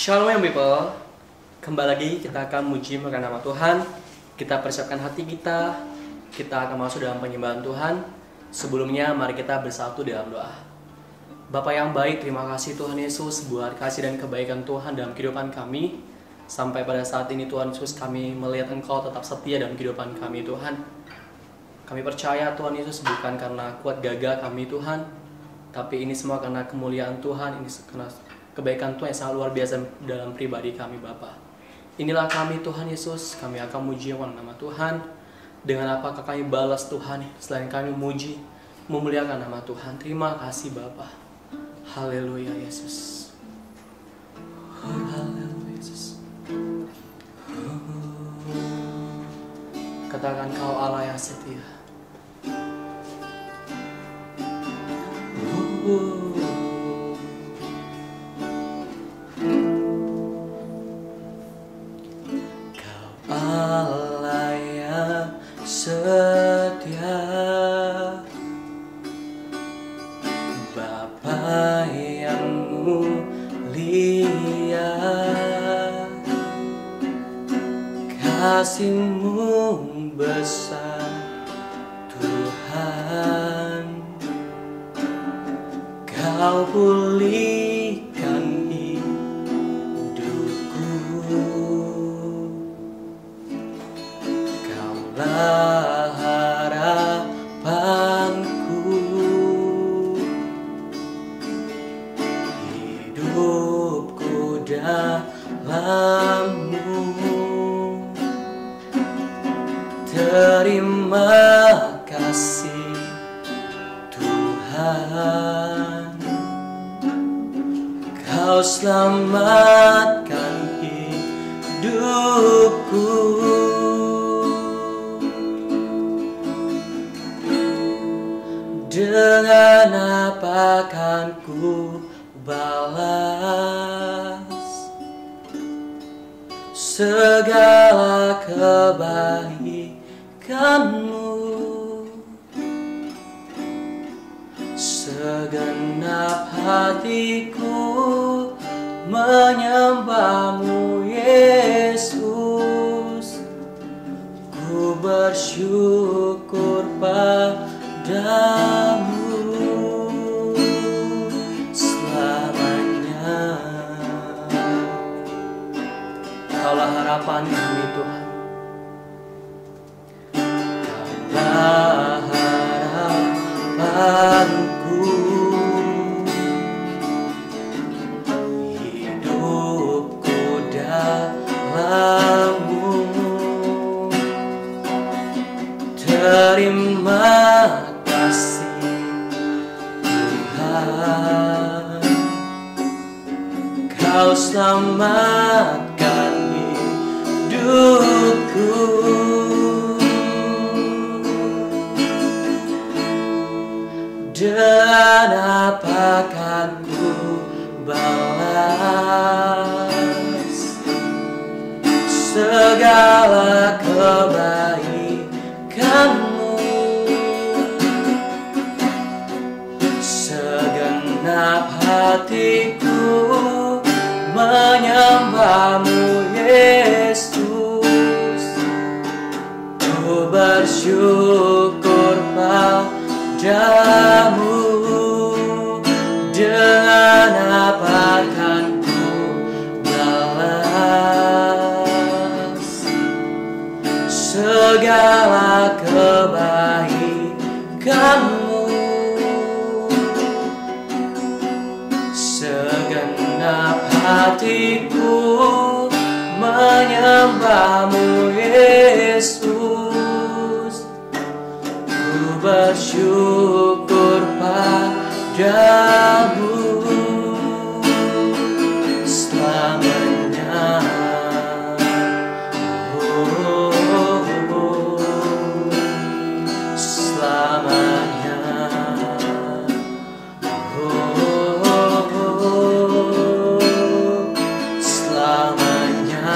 Shalom people, kembali lagi kita akan muji memuliakan nama Tuhan. Kita persiapkan hati kita, kita akan masuk dalam penyembahan Tuhan. Sebelumnya mari kita bersatu dalam doa. Bapa yang baik, terima kasih Tuhan Yesus buat kasih dan kebaikan Tuhan dalam kehidupan kami. Sampai pada saat ini Tuhan Yesus, kami melihat Engkau tetap setia dalam kehidupan kami Tuhan. Kami percaya Tuhan Yesus bukan karena kuat gagah kami Tuhan, tapi ini semua karena kemuliaan Tuhan, ini karena kebaikan Tuhan yang sangat luar biasa dalam pribadi kami Bapa. Inilah kami Tuhan Yesus, kami akan muji nama Tuhan. Dengan apakah kami balas Tuhan selain kami muji, memuliakan nama Tuhan. Terima kasih Bapa. Haleluya Yesus. Haleluya Yesus. Katakan Kau Allah yang setia. Allah yang setia, Bapa yang mulia, kasih-Mu besar Tuhan. Kau pulihkan hidupku, Kaulah harapanku, hidupku dalam-Mu. Terima kasih Tuhan, Kau selamatkan hidupku. Dengan apa akan ku balas segala kebaikan-Mu? Segenap hatiku menyembah-Mu Yesus. Ku bersyukur padamu selamanya. Kaulah harapan kami Tuhan, Kaulah harapanku, hidupku dalam-Mu. Terima kasih Tuhan, Kau selamatkan hidupku. Dan apa akan ku balas segala kebaikan-Mu? Segenap hatiku menyembah-Mu Yesus. Ku bersyukur padamu. Dengan apa akan ku balas segala kebaikan-Mu? Segenap hatiku menyembah-Mu Yesus. Ku bersyukur padamu selamanya. Selamanya. Selamanya.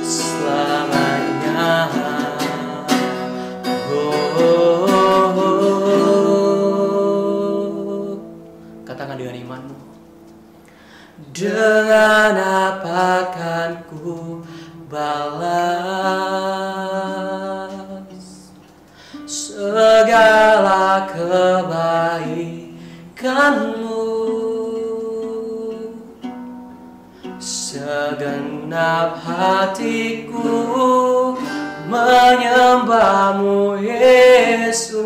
Selamanya. ku balas segala kebaikanmu. Segenap hatiku menyembahmu Yesus.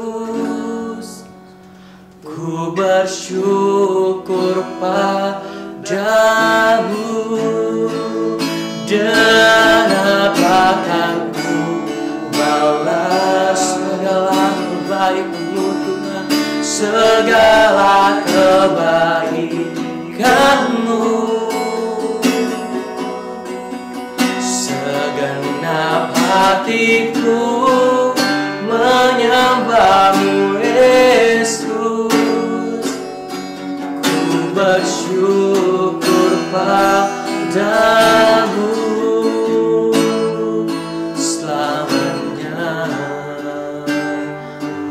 Ku bersyukur padamu, dan apakah ku balas segala kebaikanmu Tuhan, segala kebaikanmu. Segenap hatiku menyembahmu Yesus. Ku bersyukur padamu selamanya.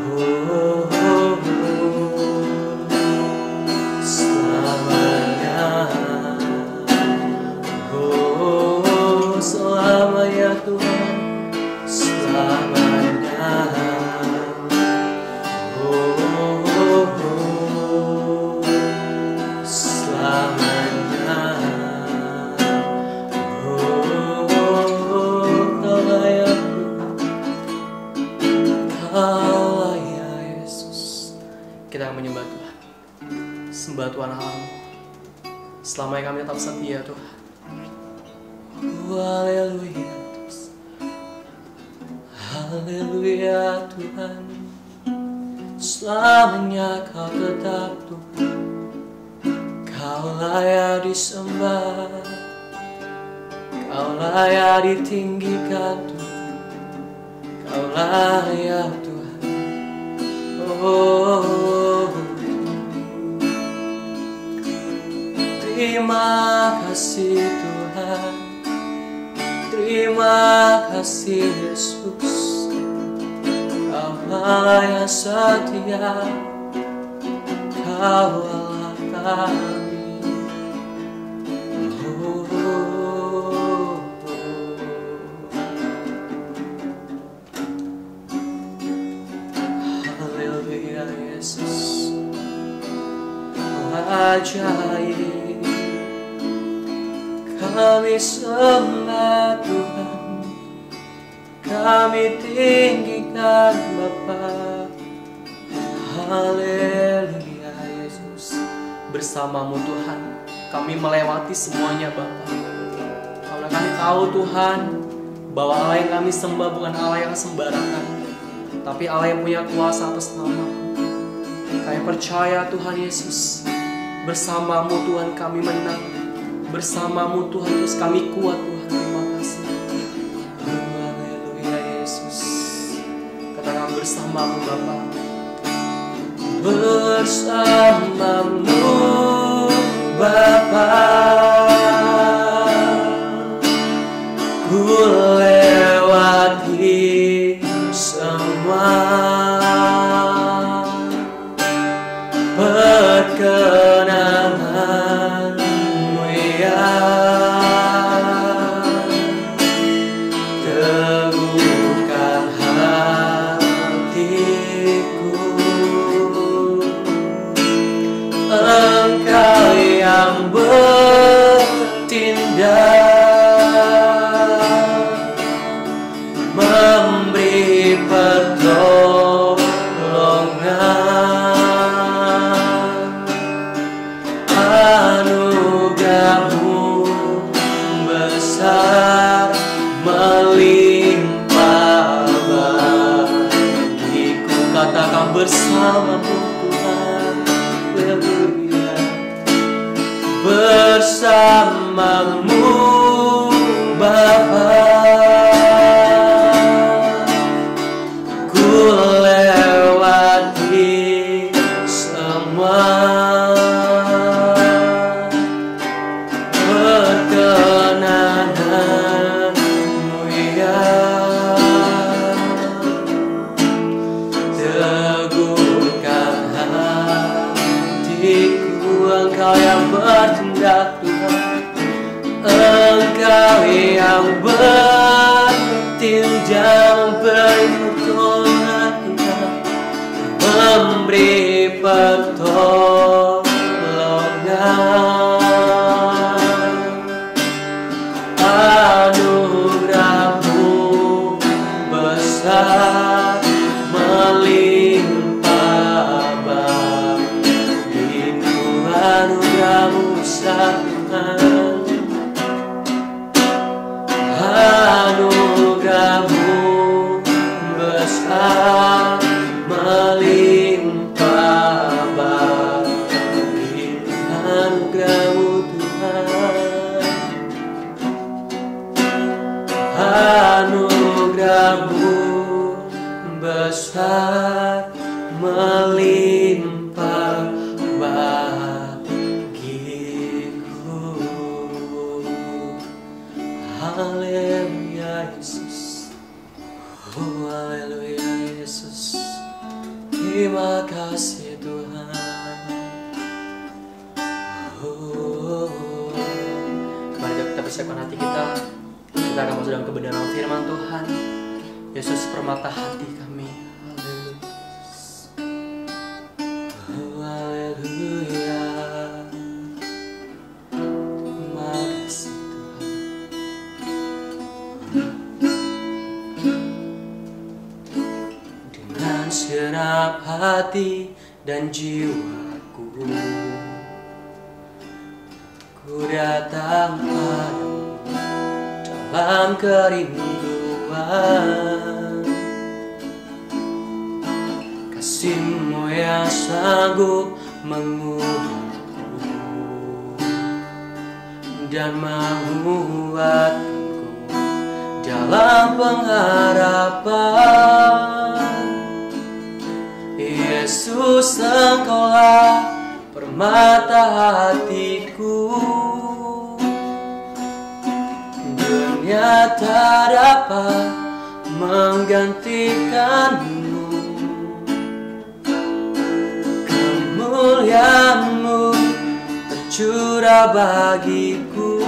Oh, oh, oh. Selamanya. Oh, selamanya Tuhan, selamanya. Oh, oh, oh. Selamanya. Oh, oh, Kau layak, Kau layak Yesus. Kita akan menyembah Tuhan, sembah Tuhan Allahmu. Selamanya kami tetap setia Tuhan. Haleluya, haleluya Tuhan. Selamanya Kau tetap Tuhan. Kau layak disembah, Kau layak ditinggikan Tuhan. Kau layak Tuhan. Oh, terima kasih Tuhan, terima kasih Yesus. Kau Allah yang setia, Kau Allah kami. Oh, haleluya Yesus, Kau ajaib. Kami sembah Tuhan, kami tinggikan Bapa. Haleluya Yesus. Bersamamu Tuhan, kami melewati semuanya Bapa. Karena kami tahu Tuhan, bahwa Allah yang kami sembah bukan Allah yang sembarangan, tapi Allah yang punya kuasa atas nama. Kami percaya Tuhan Yesus, bersamamu Tuhan kami menang, bersamamu Tuhan terus kami kuat Tuhan. Terima kasih. Haleluya Yesus. Katakan bersamamu Bapa. Bersamamu Bapa, ku lewati semua perkenangan-Mu ya. Teguhkan hatiku, Engkau yang anugerah-Mu besar melimpah bagiku. Haleluya Yesus, oh haleluya Yesus, terima kasih Tuhan. Mari kita persiapkan hati kita. Kita akan masuk dalam kebenaran firman Tuhan. Yesus permata hati kami. Haleluya. Terima kasih Tuhan. Dengan segenap hati dan jiwaku, ku datang padamu dalam kerinduan. Kasih-Mu yang sanggup mengubahku dan menguatkanku dalam pengharapan. Yesus, Engkaulah permata hatiku. Dunia tak dapat menggantikan-Mu. Kemuliaan-Mu tercurah bagiku,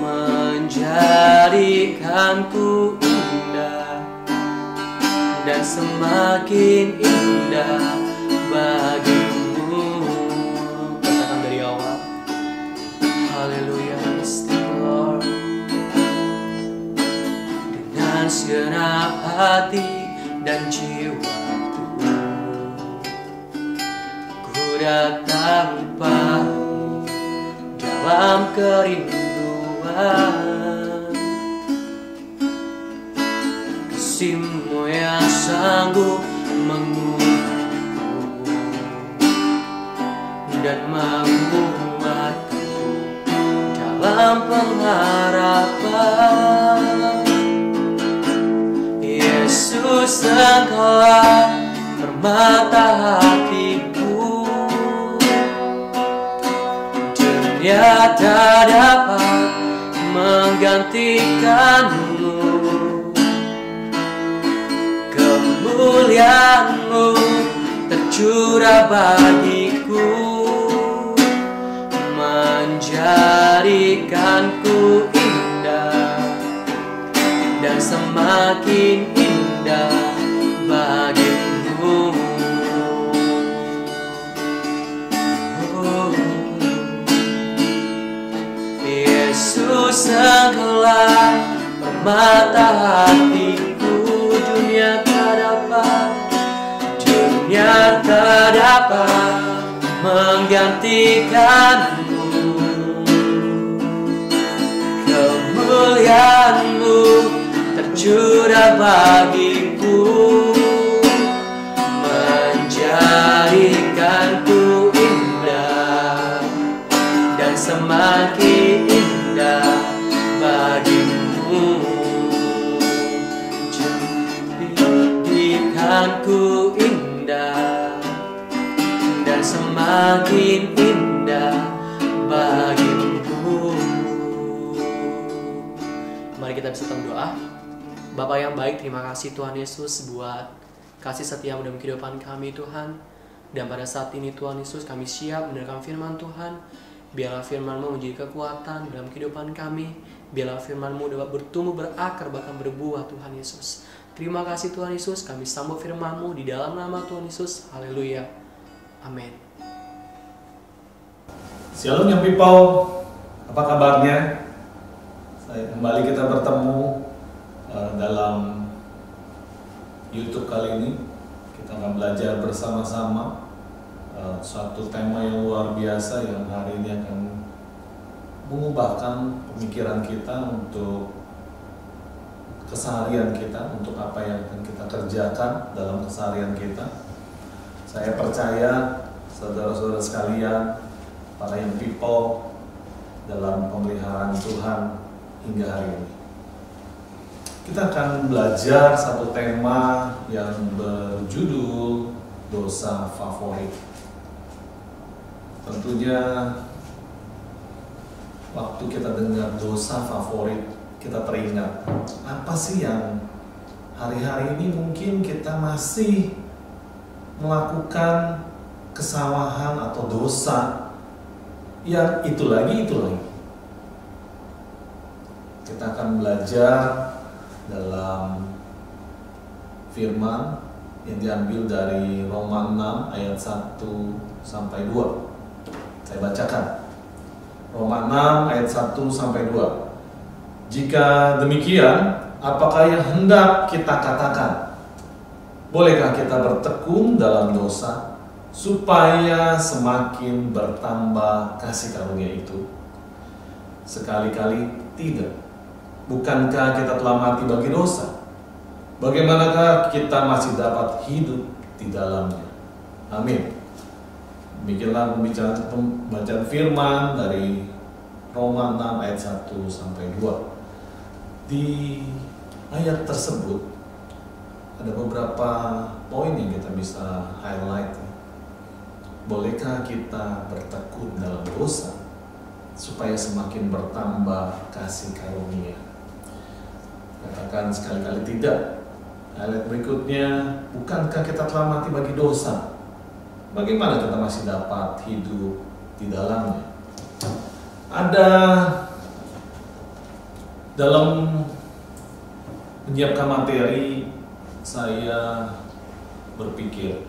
menjadikanku indah dan semakin indah bagimu. Katakan dari awal. Haleluya, Lord. Dengan segenap hati dan jiwaku, ku datang padamu dalam kerinduan. Kasih-Mu yang sanggup mengubahku dan menguatkanku dalam pengharapan. Yesus, Engkaulah permata hatiku. Dunia tak dapat menggantikan-Mu. Kemuliaan-Mu tercurah bagiku, menjadikanku indah dan semakin indah bagimu. Oh, Yesus, Engkaulah permata hatiku. Dunia tak dapat menggantikan-Mu. Kemuliaan-Mu tercurah bagiku, menjadikanku indah dan semakin indah bagimu. Jadikanku indah dan semakin indah bagimu. Mari kita bersama doa. Bapa yang baik, terima kasih Tuhan Yesus buat kasih setia-Mu dalam kehidupan kami Tuhan. Dan pada saat ini Tuhan Yesus, kami siap mendengarkan firman Tuhan. Biarlah firman-Mu menjadi kekuatan dalam kehidupan kami. Biarlah firman-Mu dapat bertumbuh, berakar, bahkan berbuah Tuhan Yesus. Terima kasih Tuhan Yesus, kami sambut firman-Mu di dalam nama Tuhan Yesus. Haleluya. Amin. Shalom yang people, apa kabarnya? Kembali kita bertemu dalam YouTube kali ini. Kita akan belajar bersama-sama suatu tema yang luar biasa yang hari ini akan mengubahkan pemikiran kita untuk keseharian kita, untuk apa yang akan kita kerjakan dalam keseharian kita. Saya percaya saudara-saudara sekalian, para young people dalam pemeliharaan Tuhan hingga hari ini. Kita akan belajar satu tema yang berjudul dosa favorit. Tentunya waktu kita dengar dosa favorit, kita teringat apa sih yang hari-hari ini mungkin kita masih melakukan kesalahan atau dosa yang itu lagi. Kita akan belajar dalam firman yang diambil dari Roma 6 ayat 1 sampai 2. Saya bacakan. Roma 6 ayat 1 sampai 2. Jika demikian, apakah yang hendak kita katakan? Bolehkah kita bertekun dalam dosa supaya semakin bertambah kasih karunia itu? Sekali-kali tidak. Bukankah kita telah mati bagi dosa? Bagaimanakah kita masih dapat hidup di dalamnya? Amin. Demikianlah pembacaan firman dari Roma 6 ayat 1 sampai 2. Di ayat tersebut ada beberapa poin yang kita bisa highlight. Bolehkah kita bertekun dalam dosa supaya semakin bertambah kasih karunia? Katakan sekali-kali tidak. Ayat berikutnya, bukankah kita telah mati bagi dosa? Bagaimana kita masih dapat hidup di dalamnya? Ada dalam menyiapkan materi, saya berpikir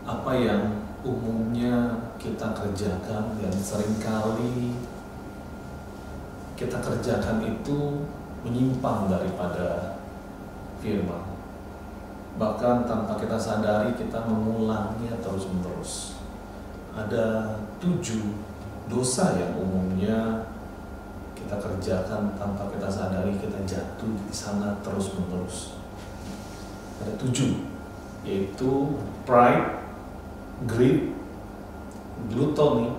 apa yang umumnya kita kerjakan dan seringkali kita kerjakan itu menyimpang daripada firman. Bahkan tanpa kita sadari kita mengulangnya terus-menerus. Ada 7 dosa yang umumnya kita kerjakan tanpa kita sadari, kita jatuh di sana terus-menerus. Ada 7, yaitu pride, greed, gluttony,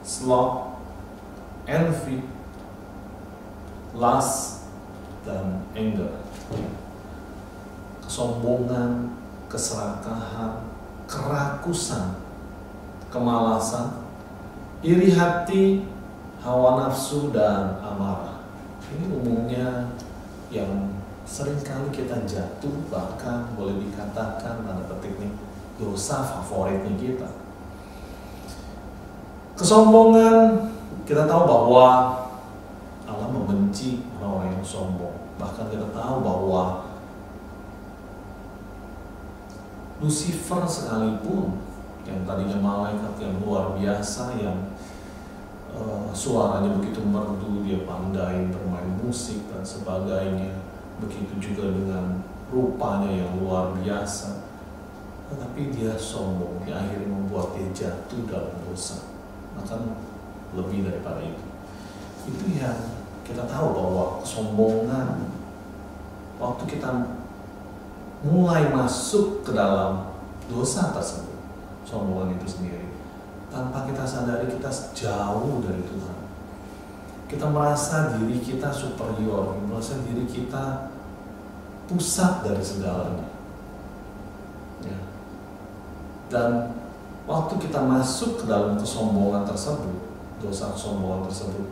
sloth, envy, lust, dan anger. Kesombongan, keserakahan, kerakusan, kemalasan, iri hati, hawa nafsu, dan amarah. Ini umumnya yang seringkali kita jatuh, bahkan boleh dikatakan tanda petik nih, dosa favoritnya kita. Kesombongan, kita tahu bahwa Allah membenci orang yang sombong. Bahkan kita tahu bahwa Lucifer sekalipun, yang tadinya malaikat yang luar biasa, yang suaranya begitu merdu, dia pandai bermain musik dan sebagainya, begitu juga dengan rupanya yang luar biasa, tetapi dia sombong, dia akhirnya membuat dia jatuh dalam dosa. Bahkan lebih daripada itu yang kita tahu bahwa kesombongan, waktu kita mulai masuk ke dalam dosa tersebut, sombongan itu sendiri, tanpa kita sadari kita jauh dari Tuhan. Kita merasa diri kita superior, merasa diri kita pusat dari segalanya. Ya. Dan waktu kita masuk ke dalam kesombongan tersebut, dosa kesombongan tersebut,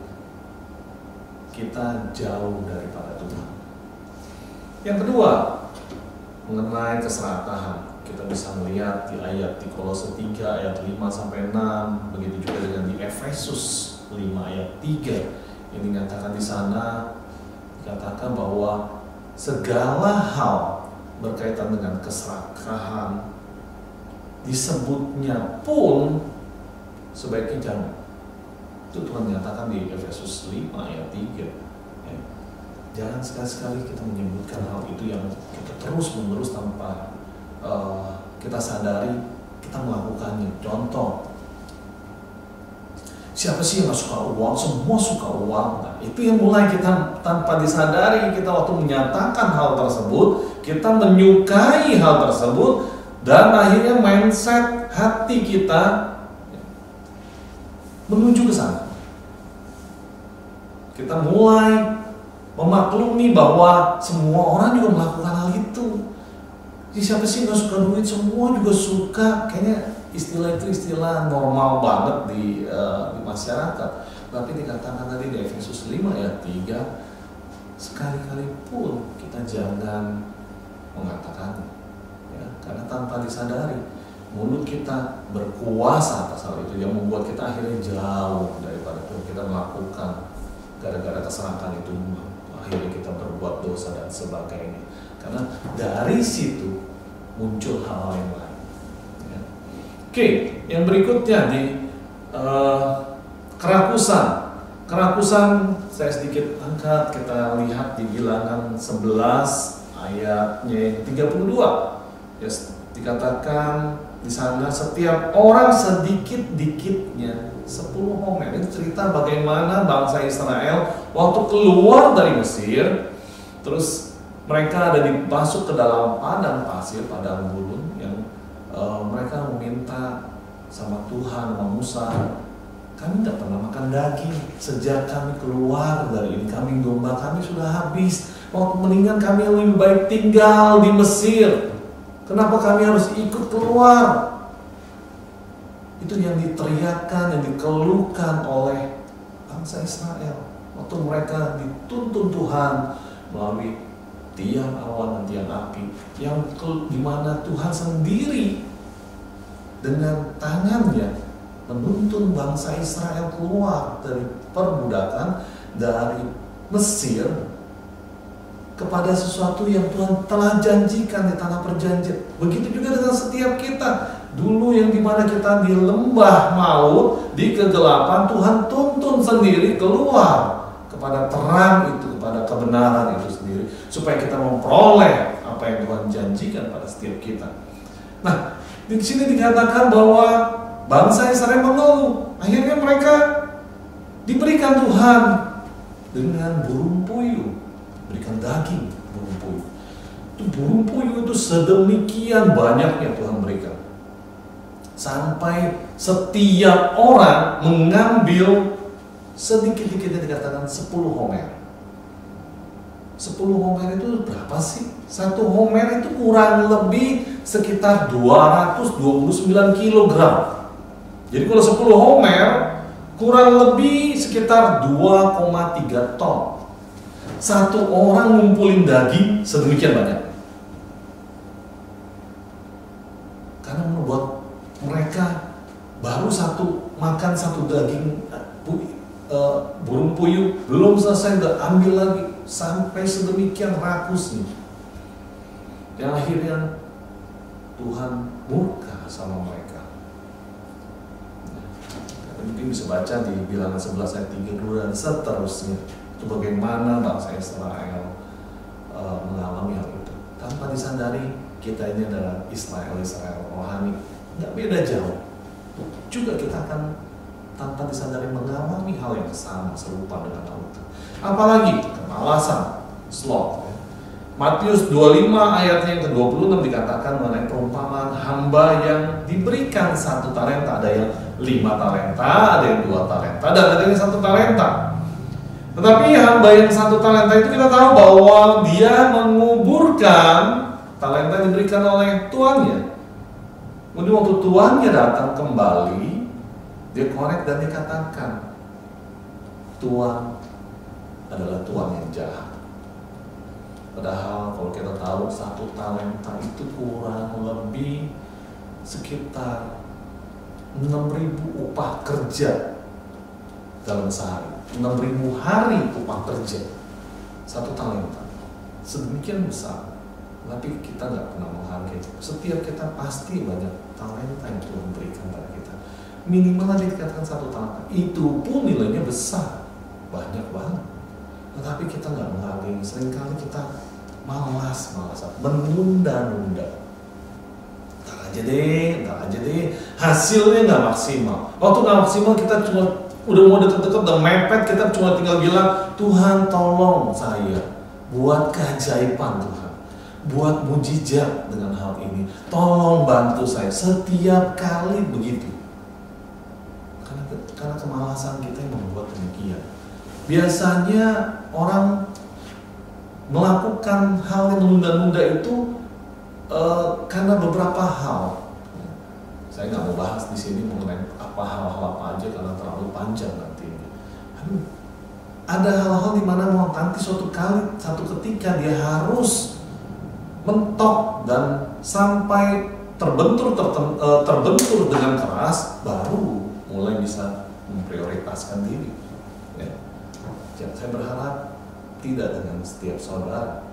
kita jauh daripada Tuhan. Yang kedua, mengenai keserakahan, kita bisa melihat di ayat di Kolose 3 ayat 5 sampai 6, begitu juga dengan di Efesus 5 ayat 3 yang dinyatakan di sana, dikatakan bahwa segala hal berkaitan dengan keserakahan disebutnya pun sebaiknya jangan. Itu Tuhan nyatakan di Efesus 5 ayat 3. Ya. Jangan sekali-sekali kita menyebutkan hal itu yang kita terus-menerus tanpa kita sadari kita melakukannya. Contoh, siapa sih yang gak suka uang? Semua suka uang. Nah, itu yang mulai kita tanpa disadari, kita waktu menyatakan hal tersebut, kita menyukai hal tersebut, dan akhirnya mindset hati kita menuju ke sana. Kita mulai memaklumi bahwa semua orang juga melakukan hal itu. Jadi siapa sih nggak suka duit? Semua juga suka. Kayaknya istilah itu istilah normal banget di masyarakat. Tapi dikatakan tadi di Efesus 5 ayat 3, sekali-kali pun kita jangan mengatakannya, ya, karena tanpa disadari mulut kita berkuasa atas hal itu yang membuat kita akhirnya jauh daripada Tuhan. Kita melakukan gara-gara keserakahan itu, akhirnya kita berbuat dosa dan sebagainya. Karena dari situ muncul hal-hal yang lain. Ya. Oke, yang berikutnya di kerakusan. Kerakusan saya sedikit angkat, kita lihat di Bilangan 11 ayatnya yang 32. Ya, dikatakan di sana setiap orang sedikit-dikitnya 10 homer. Ini cerita bagaimana bangsa Israel waktu keluar dari Mesir, terus mereka ada masuk ke dalam padang pasir, padang gurun yang mereka meminta sama Tuhan, sama Musa, kami tidak pernah makan daging sejak kami keluar dari ini, kambing domba kami sudah habis. Waktu mendingan kami lebih baik tinggal di Mesir. Kenapa kami harus ikut keluar? Itu yang diteriakkan, yang dikeluhkan oleh bangsa Israel waktu mereka dituntun Tuhan melalui tiang awan dan tiang api, yang dimana Tuhan sendiri dengan tangannya menuntun bangsa Israel keluar dari perbudakan dari Mesir kepada sesuatu yang Tuhan telah janjikan di tanah perjanjian. Begitu juga dengan setiap kita. Dulu yang dimana kita di lembah maut, di kegelapan, Tuhan tuntun sendiri keluar kepada terang itu, kepada kebenaran itu sendiri, supaya kita memperoleh apa yang Tuhan janjikan pada setiap kita. Nah, di sini dikatakan bahwa bangsa Israel mengeluh. Akhirnya mereka diberikan Tuhan dengan burung puyuh, berikan daging burung puyuh. Itu burung puyuh itu sedemikian banyaknya Tuhan berikan, sampai setiap orang mengambil sedikit-dikitnya, dikatakan 10 homer. 10 homer itu berapa sih? 1 homer itu kurang lebih sekitar 229 kilogram. Jadi kalau 10 homer kurang lebih sekitar 2,3 ton. Satu orang ngumpulin daging sedemikian banyak. Karena membuat mereka baru makan satu daging burung puyuh, belum selesai udah ambil lagi, sampai sedemikian rakusnya. Yang akhirnya Tuhan murka sama mereka. Mungkin bisa baca di Bilangan 11 ayat 32 dan seterusnya. Itu bagaimana bangsa Israel mengalami hal itu. Tanpa disadari, kita ini adalah Israel rohani. Nggak beda jauh. Juga kita akan tanpa disadari mengalami hal yang sama, serupa dengan hal itu. Apalagi kemalasan, sloth. Matius 25 ayatnya yang ke-26 dikatakan mengenai perumpamaan hamba yang diberikan 1 talenta. Ada yang 5 talenta, ada yang 2 talenta, dan ada yang 1 talenta. Tetapi hamba yang 1 talenta itu kita tahu bahwa dia menguburkan talenta yang diberikan oleh tuannya. Kemudian waktu tuannya datang kembali, dia korek dan dia katakan, Tuan adalah Tuan yang jahat. Padahal kalau kita tahu 1 talenta itu kurang lebih sekitar 6.000 upah kerja dalam sehari. 6.000 hari upah kerja 1 talenta. Sedemikian besar. Tapi kita nggak pernah menghargai. Setiap kita pasti banyak talenta yang Tuhan berikan pada kita. Minimal ada dikatakan 1 talenta. Itu pun nilainya besar, banyak banget. Tetapi kita nggak menghargai. Seringkali kita malas-malasan, menunda-nunda. Ntar aja deh. Hasilnya nggak maksimal. Waktu nggak maksimal kita cuma udah mau deket-deket, udah mepet, kita cuma tinggal bilang, Tuhan tolong saya buat keajaiban Tuhan, buat mujizat dengan hal ini, tolong bantu saya. Setiap kali begitu. Karena kemalasan kita yang membuat demikian. Biasanya orang melakukan hal yang menunda-nunda itu karena beberapa hal. Saya nggak mau bahas di sini mengenai hal-hal apa aja karena terlalu panjang nanti. Ada hal-hal di mana mau nanti suatu ketika dia harus mentok dan sampai terbentur dengan keras, baru mulai bisa memprioritaskan diri. Ya. Saya berharap tidak dengan setiap saudara.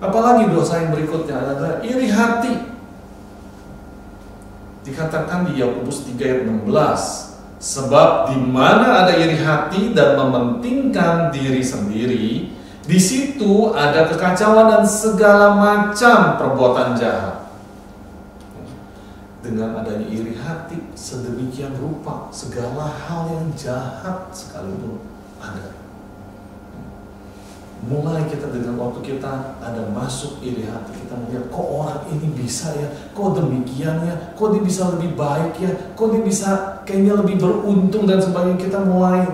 Apalagi dosa yang berikutnya adalah iri hati. Dikatakan di Yakobus 3 ayat 16, sebab di mana ada iri hati dan mementingkan diri sendiri, di situ ada kekacauan dan segala macam perbuatan jahat. Dengan adanya iri hati sedemikian rupa, segala hal yang jahat sekalipun ada. Mulai kita dengan waktu kita ada masuk iri hati, kita melihat kok orang ini bisa ya, kok demikian ya, kok dia bisa lebih baik ya, kok dia bisa kayaknya lebih beruntung dan sebagainya. Kita mulai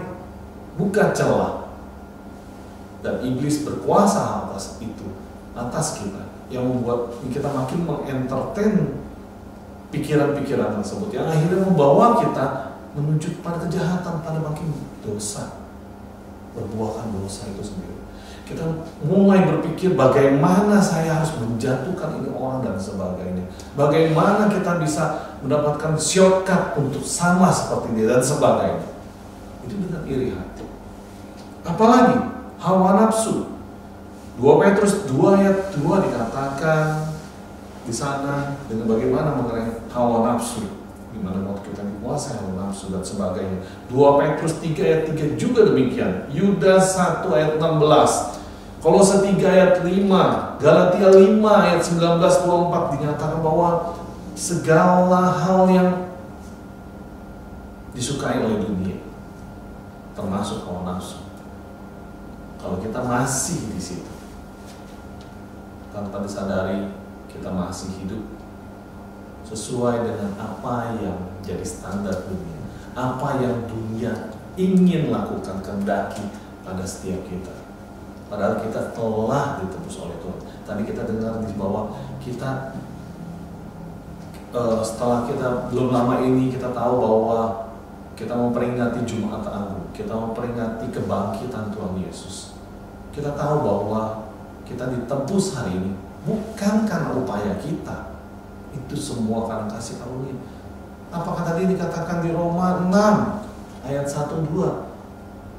buka celah dan iblis berkuasa atas itu, atas kita, yang membuat kita makin mengentertain pikiran-pikiran tersebut yang akhirnya membawa kita menuju pada kejahatan, pada makin dosa, berbuahkan dosa itu sendiri. Kita mulai berpikir bagaimana saya harus menjatuhkan ini orang dan sebagainya. Bagaimana kita bisa mendapatkan shortcut untuk sama seperti dia dan sebagainya. Itu dengan iri hati. Apalagi hawa nafsu. 2 Petrus 2 ayat 2 dikatakan di sana dengan bagaimana mengenai hawa nafsu. Di mana waktu kita dikuasai hawa nafsu dan sebagainya. 2 Petrus 3 ayat 3 juga demikian. Yudas 1 ayat 16. Kolose 3 ayat 5, Galatia 5 ayat 19-24 dinyatakan bahwa segala hal yang disukai oleh dunia, termasuk hawa nafsu, kalau kita masih di situ, tanpa disadari kita masih hidup sesuai dengan apa yang jadi standar dunia, apa yang dunia ingin lakukan, kehendaki pada setiap kita. Padahal kita telah ditebus oleh Tuhan. Tadi kita dengar di bawah kita setelah kita belum lama ini kita tahu bahwa kita memperingati Jumat Agung, kita memperingati kebangkitan Tuhan Yesus. Kita tahu bahwa kita ditebus hari ini bukan karena upaya kita, itu semua karena kasih karunia. Apakah tadi dikatakan di Roma 6 ayat 1-2?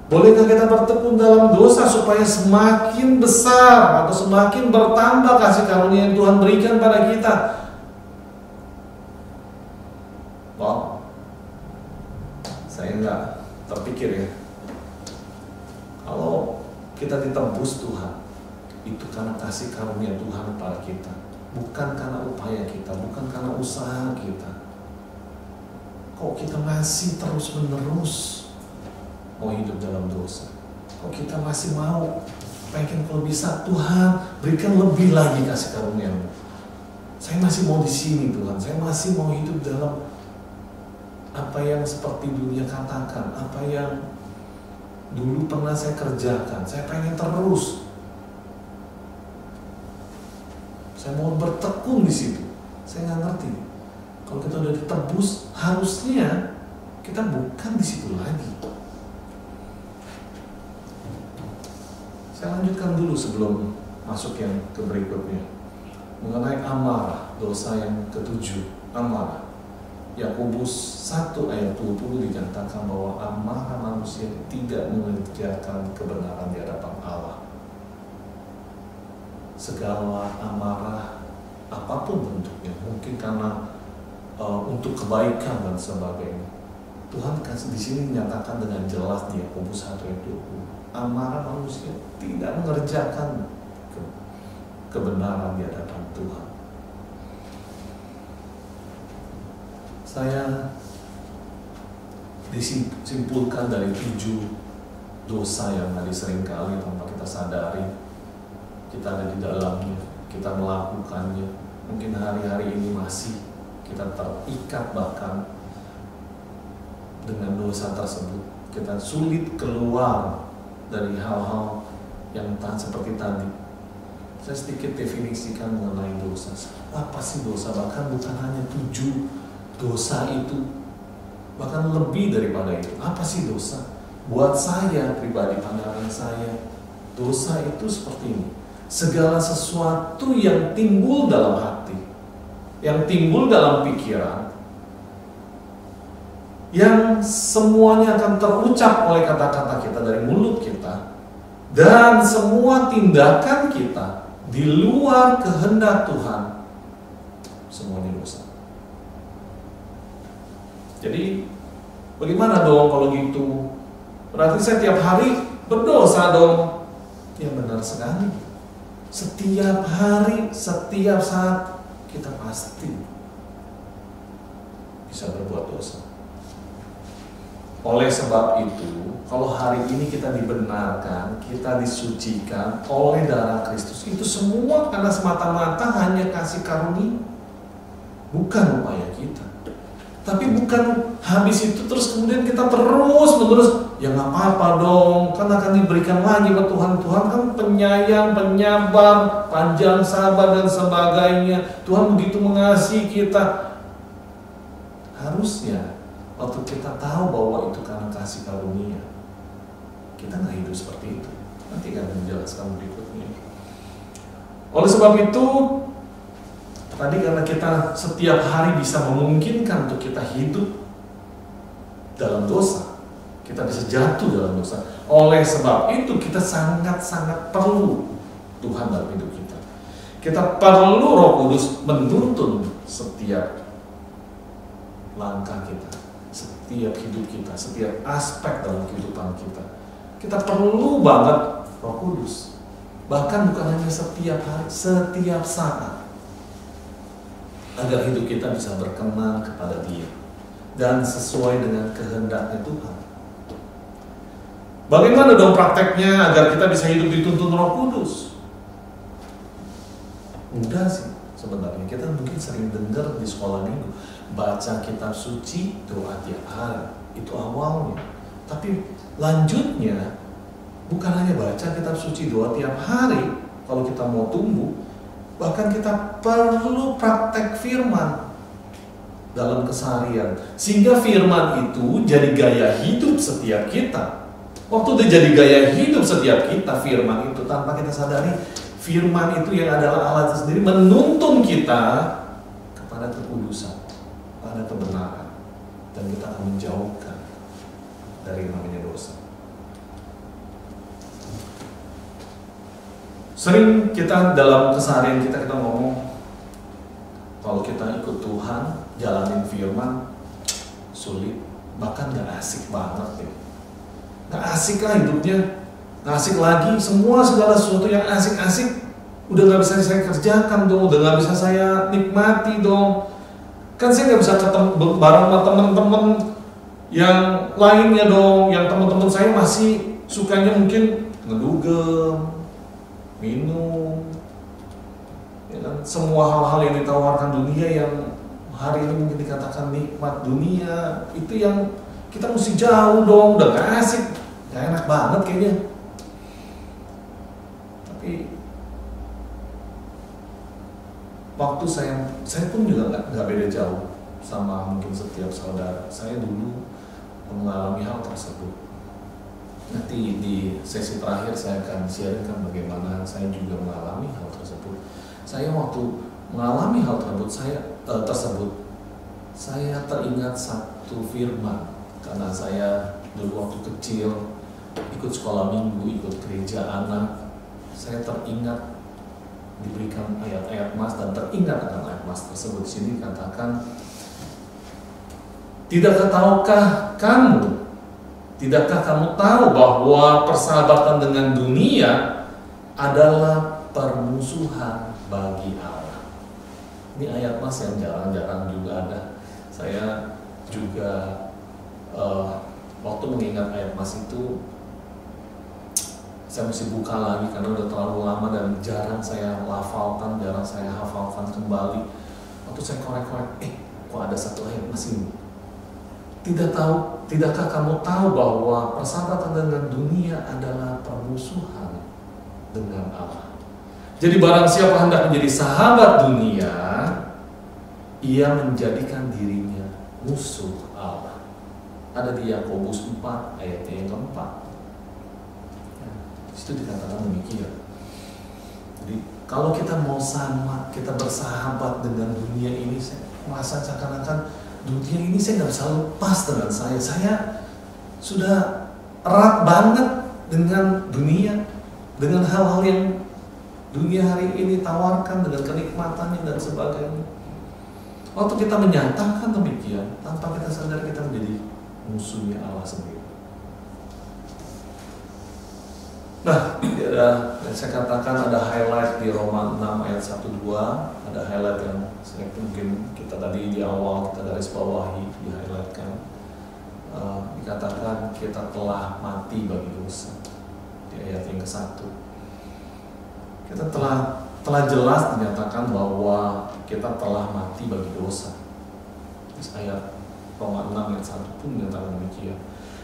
Bolehkah kita bertekun dalam dosa supaya semakin besar atau semakin bertambah kasih karunia yang Tuhan berikan pada kita? Wow, saya nggak terpikir ya. Kalau kita ditebus Tuhan, itu karena kasih karunia Tuhan pada kita, bukan karena upaya kita, bukan karena usaha kita. Kok kita masih terus-menerus mau hidup dalam dosa? Kok kita masih mau pengen kalau bisa Tuhan berikan lebih lagi kasih karunia-Mu? Saya masih mau di sini Tuhan, saya masih mau hidup dalam apa yang seperti dunia katakan, apa yang dulu pernah saya kerjakan. Saya pengen terus. Saya mau bertekun di situ. Saya nggak ngerti. Kalau kita udah ditebus, harusnya kita bukan di situ lagi. Saya lanjutkan dulu sebelum masuk yang ke berikutnya. Mengenai amarah, dosa yang ketujuh, amarah. Yakobus 1 ayat 20 dinyatakan bahwa amarah manusia tidak mengerjakan kebenaran di hadapan Allah. Segala amarah, apapun bentuknya, mungkin karena untuk kebaikan dan sebagainya. Tuhan kasih di sini menyatakan dengan jelas di Yakobus 1 ayat 20. Amarah manusia tidak mengerjakan kebenaran di hadapan Tuhan. Saya disimpulkan dari 7 dosa yang tadi seringkali tanpa kita sadari kita ada di dalamnya, kita melakukannya. Mungkin hari-hari ini masih kita terikat bahkan dengan dosa tersebut. Kita sulit keluar dari hal-hal yang seperti tadi. Saya sedikit definisikan mengenai dosa. Apa sih dosa? Bahkan bukan hanya 7 dosa itu, bahkan lebih daripada itu. Apa sih dosa? Buat saya pribadi, pandangan saya, dosa itu seperti ini. Segala sesuatu yang timbul dalam hati, yang timbul dalam pikiran, yang semuanya akan terucap oleh kata-kata kita dari mulut kita, dan semua tindakan kita di luar kehendak Tuhan, semuanya dosa. Jadi bagaimana dong kalau gitu? Berarti saya tiap hari berdosa dong? Ya benar sekali. Setiap hari, setiap saat kita pasti bisa berbuat dosa. Oleh sebab itu, kalau hari ini kita dibenarkan, kita disucikan oleh darah Kristus, itu semua karena semata-mata hanya kasih karunia, bukan upaya kita. Tapi bukan habis itu terus kemudian kita terus-menerus, ya nggak apa-apa dong, kan akan diberikan lagi sama Tuhan. Tuhan kan penyayang, penyabar, panjang sabar dan sebagainya. Tuhan begitu mengasihi kita. Harusnya waktu kita tahu bahwa itu karena kasih karunia, kita nggak hidup seperti itu. Nanti akan menjelaskan berikutnya. Oleh sebab itu, tadi karena kita setiap hari bisa memungkinkan untuk kita hidup dalam dosa, kita bisa jatuh dalam dosa. Oleh sebab itu kita sangat-sangat perlu Tuhan dalam hidup kita. Kita perlu Roh Kudus menuntun setiap langkah kita, setiap hidup kita, setiap aspek dalam kehidupan kita. Kita perlu banget Roh Kudus. Bahkan bukan hanya setiap hari, setiap saat, agar hidup kita bisa berkenan kepada Dia dan sesuai dengan kehendaknya Tuhan. Bagaimana dong prakteknya agar kita bisa hidup dituntun Roh Kudus? Mudah sih sebenarnya. Kita mungkin sering dengar di sekolah minggu, baca kitab suci, doa tiap hari. Itu awalnya. Tapi lanjutnya bukan hanya baca kitab suci, doa tiap hari kalau kita mau tumbuh, bahkan kita perlu praktek firman dalam keseharian, sehingga firman itu jadi gaya hidup setiap kita. Waktu udah jadi gaya hidup setiap kita, firman itu tanpa kita sadari, firman itu yang adalah Allah itu sendiri menuntun kita kepada kekudusan, pada kebenaran, dan kita akan menjauhkan dari namanya dosa. Sering kita dalam keseharian kita ngomong, kalau kita ikut Tuhan, jalanin firman, sulit, bahkan gak asik banget ya. Gak asik lah hidupnya, gak asik lagi, semua segala sesuatu yang asik-asik udah gak bisa saya kerjakan dong, udah gak bisa saya nikmati dong. Kan saya gak bisa ketemu bareng sama teman-teman yang lainnya dong, yang teman-teman saya masih sukanya mungkin ngedugem, minum, ya kan? Semua hal-hal yang ditawarkan dunia yang hari ini mungkin dikatakan nikmat dunia, itu yang kita mesti jauh dong, udah gak asik, gak enak banget kayaknya. Tapi waktu saya pun juga gak beda jauh sama mungkin setiap saudara. Saya dulu mengalami hal tersebut. Nanti di sesi terakhir saya akan sharingkan bagaimana saya juga mengalami hal tersebut. Saya waktu mengalami hal tersebut, saya teringat satu firman. Karena saya dulu waktu kecil ikut sekolah minggu, ikut gereja anak, saya teringat diberikan ayat-ayat mas dan teringat akan ayat mas tersebut. Di sini katakan, tidakkah kamu tahu bahwa persahabatan dengan dunia adalah permusuhan bagi Allah? Ini ayat mas yang jarang-jarang juga ada. Saya juga waktu mengingat ayat mas itu, saya mesti buka lagi karena udah terlalu lama dan jarang saya hafalkan kembali. Waktu saya korek-korek, kok ada satu ayat mas ini? Tidakkah kamu tahu bahwa persahabatan dengan dunia adalah permusuhan dengan Allah. Jadi barang siapa hendak menjadi sahabat dunia, ia menjadikan dirinya musuh Allah. Ada di Yakobus 4 ayatnya yang keempat. Di situ dikatakan demikian. Jadi kalau kita mau sama, kita bersahabat dengan dunia ini, saya merasa seakan-akan dunia ini saya nggak bisa lepas dengan saya. Saya sudah erat banget dengan dunia, dengan hal-hal yang dunia hari ini tawarkan, dengan kenikmatannya dan sebagainya. Waktu kita menyatakan demikian, tanpa kita sadar kita menjadi musuhnya Allah sendiri. Nah, saya katakan ada highlight di Roma 6 ayat 1-2, ada highlight yang mungkin kita tadi di awal kita garis bawahi, di highlightkan. Dikatakan kita telah mati bagi dosa di ayat yang ke-1. Kita telah jelas dinyatakan bahwa kita telah mati bagi dosa. Di ayat Roma 6 ayat 1 pun menyatakan demikian.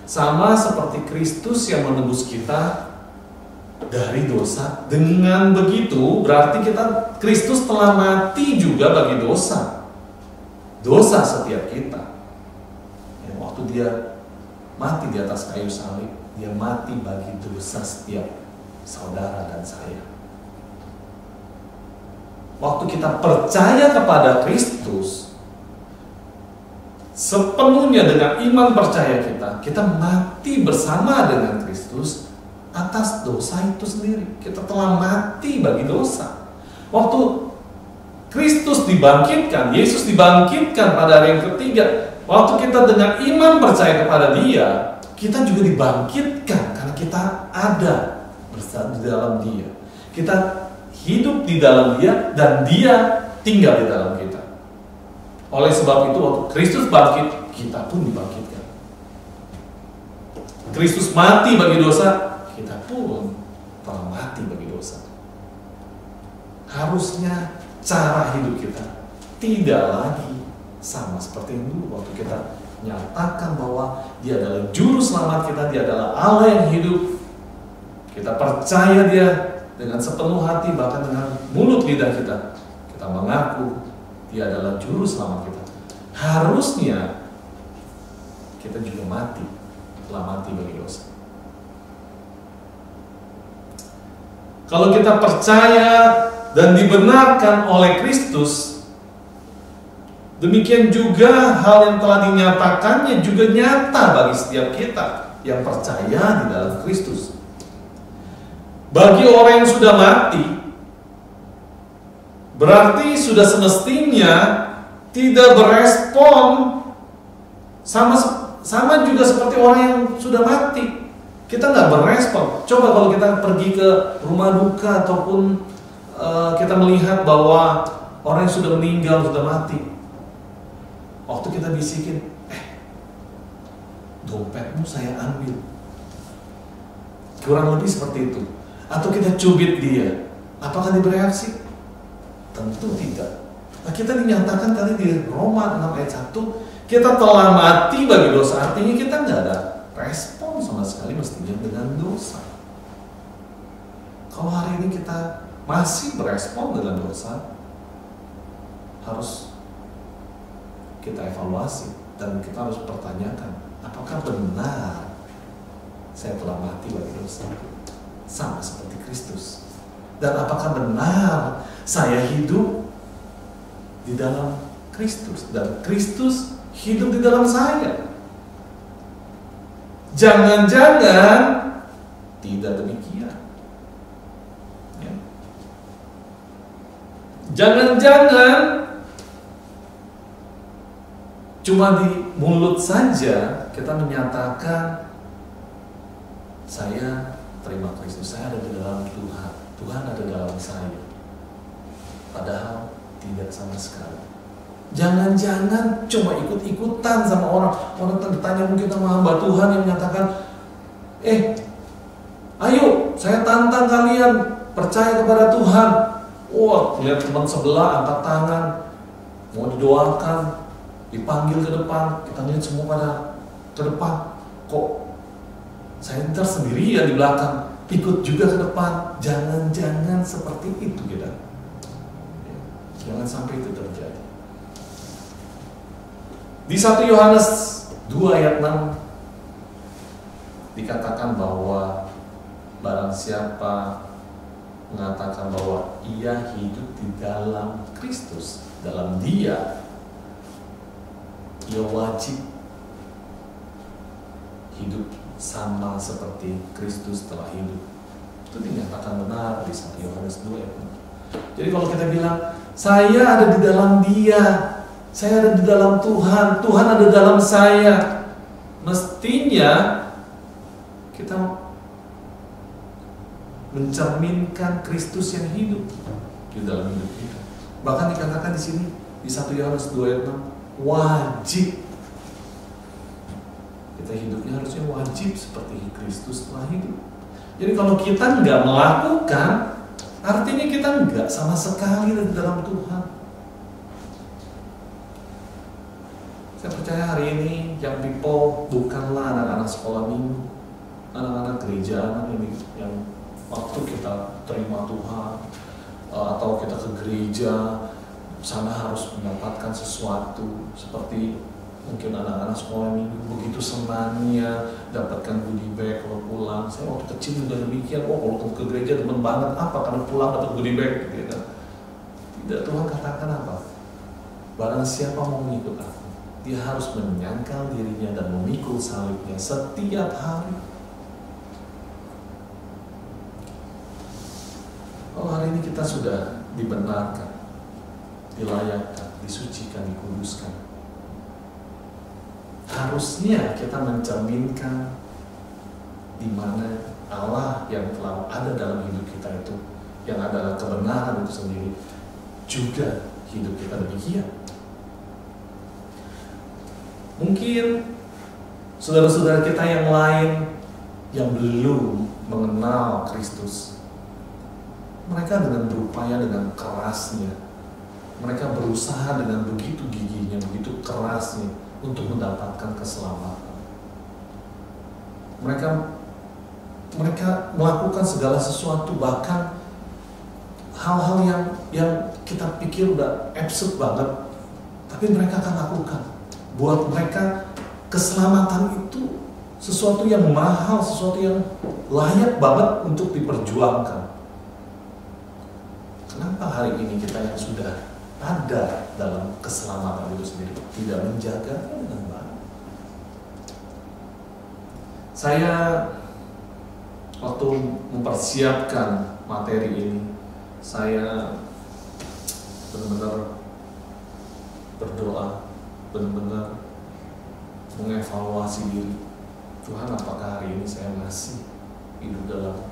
Sama seperti Kristus yang menebus kita dari dosa. Dengan begitu berarti Kristus telah mati juga bagi dosa. Dosa setiap kita. Ya, waktu dia mati di atas kayu salib, dia mati bagi dosa setiap saudara dan saya. Waktu kita percaya kepada Kristus sepenuhnya dengan iman percaya kita mati bersama dengan Kristus atas dosa itu sendiri. Kita telah mati bagi dosa. Waktu Kristus dibangkitkan, Yesus dibangkitkan pada hari yang ketiga, waktu kita dengan iman percaya kepada Dia, kita juga dibangkitkan karena kita ada bersama di dalam Dia. Kita hidup di dalam Dia dan Dia tinggal di dalam kita. Oleh sebab itu waktu Kristus bangkit, kita pun dibangkitkan. Kristus mati bagi dosa, kita pun telah mati bagi dosa. Harusnya cara hidup kita tidak lagi sama seperti yang dulu waktu kita nyatakan bahwa Dia adalah juru selamat kita, Dia adalah Allah yang hidup. Kita percaya Dia dengan sepenuh hati, bahkan dengan mulut lidah kita. Kita mengaku Dia adalah juru selamat kita. Harusnya kita juga mati, telah mati bagi dosa. Kalau kita percaya dan dibenarkan oleh Kristus, demikian juga hal yang telah dinyatakannya juga nyata bagi setiap kita yang percaya di dalam Kristus. Bagi orang yang sudah mati, berarti sudah semestinya tidak berespon sama juga seperti orang yang sudah mati. Kita nggak berespon. Coba kalau kita pergi ke rumah duka ataupun kita melihat bahwa orang yang sudah meninggal, sudah mati. Waktu kita bisikin, dompetmu saya ambil. Kurang lebih seperti itu. Atau kita cubit dia, apakah dia bereaksi? Tentu tidak. Nah, kita dinyatakan tadi di Roma 6 ayat 1, kita telah mati bagi dosa. Artinya kita nggak ada respon sama sekali mestinya dengan dosa. Kalau hari ini kita masih berespon dengan dosa, harus kita evaluasi dan kita harus pertanyakan, apakah benar saya telah mati bagi dosa sama seperti Kristus? Dan apakah benar saya hidup di dalam Kristus dan Kristus hidup di dalam saya? Jangan-jangan tidak demikian. Ya. Jangan-jangan cuma di mulut saja kita menyatakan saya terima Kristus, saya ada di dalam Tuhan, Tuhan ada dalam saya. Padahal tidak sama sekali. Jangan-jangan cuma ikut-ikutan sama orang. Orang bertanya mungkin sama hamba Tuhan yang menyatakan, ayo saya tantang kalian percaya kepada Tuhan. Wah, lihat teman sebelah angkat tangan, mau didoakan, dipanggil ke depan, kita lihat semua pada ke depan. Kok saya ntar sendirian di belakang? ikut juga ke depan. Jangan seperti itu kita. Jangan sampai itu terjadi. Di 1 Yohanes 2 ayat 6 dikatakan bahwa barang siapa mengatakan bahwa ia hidup di dalam Kristus, dalam Dia, ia wajib hidup sama seperti Kristus telah hidup. Itu dinyatakan benar di 1 Yohanes 2 ayat 6. Jadi kalau kita bilang saya ada di dalam Dia, saya ada di dalam Tuhan, Tuhan ada dalam saya, mestinya kita mencerminkan Kristus yang hidup di dalam hidup kita. Bahkan dikatakan di sini di 1 Yohanes 2 ayat 6, wajib. Kita hidupnya harusnya wajib seperti Kristus telah hidup. Jadi kalau kita nggak melakukan, artinya kita nggak sama sekali di dalam Tuhan. Saya percaya hari ini yang people bukanlah anak-anak sekolah minggu, anak-anak gereja, yang waktu kita terima Tuhan atau kita ke gereja sana harus mendapatkan sesuatu, seperti mungkin anak-anak sekolah minggu begitu senangnya dapatkan goodie bag kalau pulang. Saya waktu kecil juga demikian, kalau ke gereja teman banget, apa karena pulang dapat goodie bag gitu. Tidak, Tuhan katakan apa? Barang siapa mau mengikut aku, dia harus menyangkal dirinya dan memikul salibnya setiap hari. Kalau hari ini kita sudah dibenarkan, dilayakkan, disucikan, dikuduskan, harusnya kita mencerminkan di mana Allah yang telah ada dalam hidup kita itu, yang adalah kebenaran itu sendiri, juga hidup kita demikian. Mungkin saudara-saudara kita yang lain yang belum mengenal Kristus, mereka dengan berupaya dengan kerasnya, mereka berusaha dengan begitu giginya, begitu kerasnya untuk mendapatkan keselamatan. Mereka melakukan segala sesuatu, bahkan hal-hal yang kita pikir udah absurd banget, tapi mereka akan lakukan. Buat mereka keselamatan itu sesuatu yang mahal, sesuatu yang layak banget untuk diperjuangkan. Kenapa hari ini kita yang sudah ada dalam keselamatan itu sendiri tidak menjaganya dengan baik? Saya waktu mempersiapkan materi ini, saya benar-benar berdoa, benar-benar mengevaluasi diri. Tuhan, apakah hari ini saya masih hidup dalam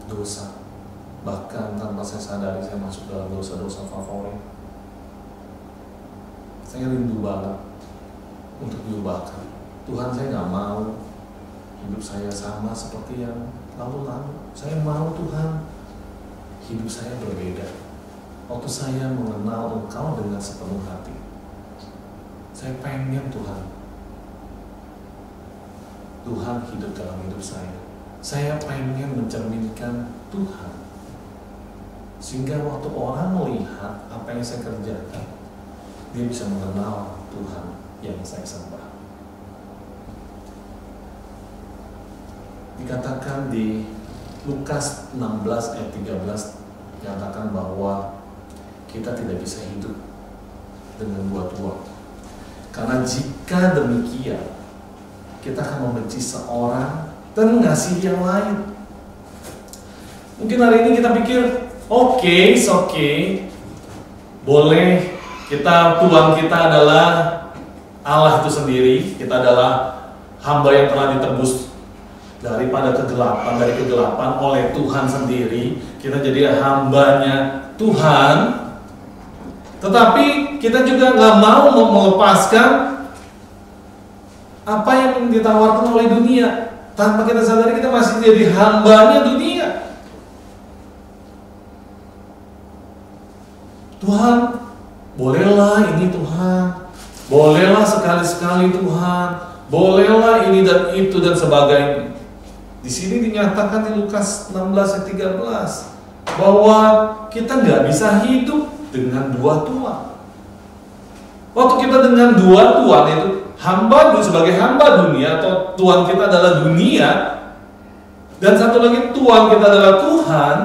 dosa? Bahkan tanpa saya sadari saya masuk dalam dosa-dosa favorit. Saya rindu banget untuk diubahkan. Tuhan, saya gak mau hidup saya sama seperti yang lalu-lalu. Saya mau Tuhan, hidup saya berbeda. Waktu saya mengenal Engkau dengan sepenuh hati, saya pengen Tuhan hidup dalam hidup saya. Saya pengen mencerminkan Tuhan, sehingga waktu orang melihat apa yang saya kerjakan, dia bisa mengenal Tuhan yang saya sembah. Dikatakan di Lukas 16 ayat 13, dikatakan bahwa kita tidak bisa hidup dengan buat-buat. Karena jika demikian, kita akan membenci seorang dan mengasihi yang lain. Mungkin hari ini kita pikir, Oke, boleh, Tuhan kita adalah Allah itu sendiri, kita adalah hamba yang telah ditebus dari kegelapan oleh Tuhan sendiri. Kita jadi hambanya Tuhan, tetapi kita juga nggak mau melepaskan apa yang ditawarkan oleh dunia. Tanpa kita sadari kita masih jadi hambanya dunia. Tuhan, bolehlah ini Tuhan, bolehlah sekali-sekali Tuhan, bolehlah ini dan itu dan sebagainya. Di sini dinyatakan di Lukas 16 ayat 13 bahwa kita nggak bisa hidup dengan dua tuan. Waktu kita dengan dua tuan itu sebagai hamba dunia, atau tuan kita adalah dunia, dan satu lagi tuan kita adalah Tuhan,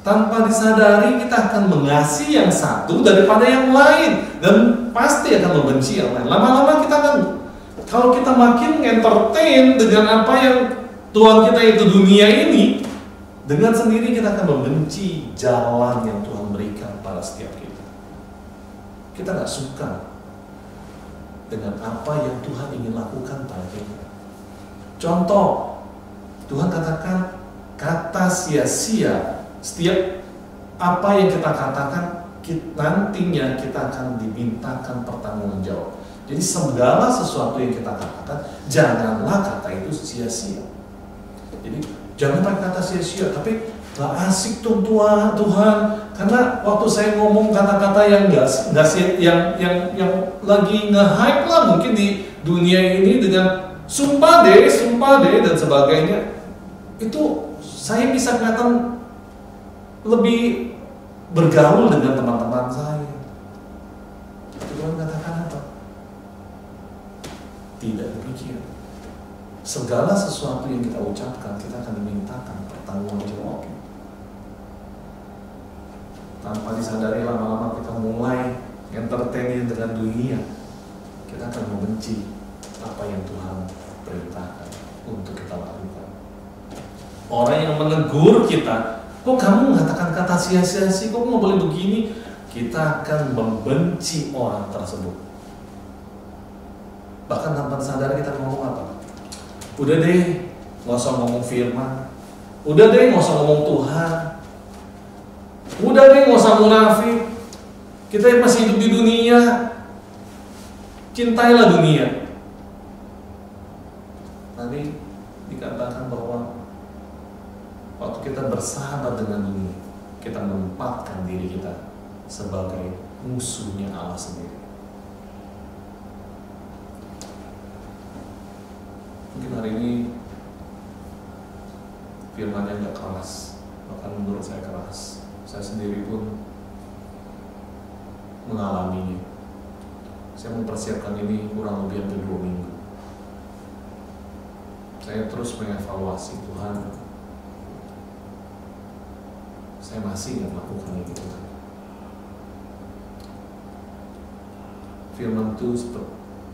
tanpa disadari kita akan mengasihi yang satu daripada yang lain, dan pasti akan membenci yang lain. Lama-lama kita akan, kalau kita makin entertain dengan apa yang Tuhan kita itu dunia ini, dengan sendiri kita akan membenci jalan yang Tuhan berikan pada setiap kita. Kita nggak suka dengan apa yang Tuhan ingin lakukan pada kita. Contoh, Tuhan katakan kata sia-sia. Setiap apa yang kita katakan, nantinya kita akan dimintakan pertanggungjawab. Jadi segala sesuatu yang kita katakan, janganlah kata itu sia-sia. Jadi jangan pakai kata sia-sia, tapi gak asik tuh Tuhan. Karena waktu saya ngomong kata-kata yang yang lagi nge-hype lah mungkin di dunia ini, dengan sumpah deh dan sebagainya, itu saya bisa kelihatan lebih bergaul dengan teman-teman saya. Tuhan katakan apa? Tidak demikian. Segala sesuatu yang kita ucapkan, kita akan dimintakan pertanggungjawab. Tanpa disadari, lama-lama kita mulai entertain dengan dunia, kita akan membenci apa yang Tuhan perintahkan untuk kita lakukan. Orang yang menegur kita, kok kamu mengatakan kata sia-sia sih, kok nggak boleh begini, kita akan membenci orang tersebut. Bahkan tanpa disadari kita ngomong apa? Udah deh, nggak usah ngomong firman. Udah deh, nggak usah ngomong Tuhan. Udah deh, nggak usah munafik. Kita masih hidup di dunia, cintailah dunia. Tadi dikatakan bahwa waktu kita bersahabat dengan dunia, kita menempatkan diri kita sebagai musuhnya Allah sendiri. Mungkin hari ini firman-Nya nggak keras, bahkan menurut saya keras. Saya sendiri pun mengalaminya. Saya mempersiapkan ini kurang lebih hampir 2 minggu. Saya terus mengevaluasi, Tuhan, saya masih nggak melakukan ini, Tuhan. Firman itu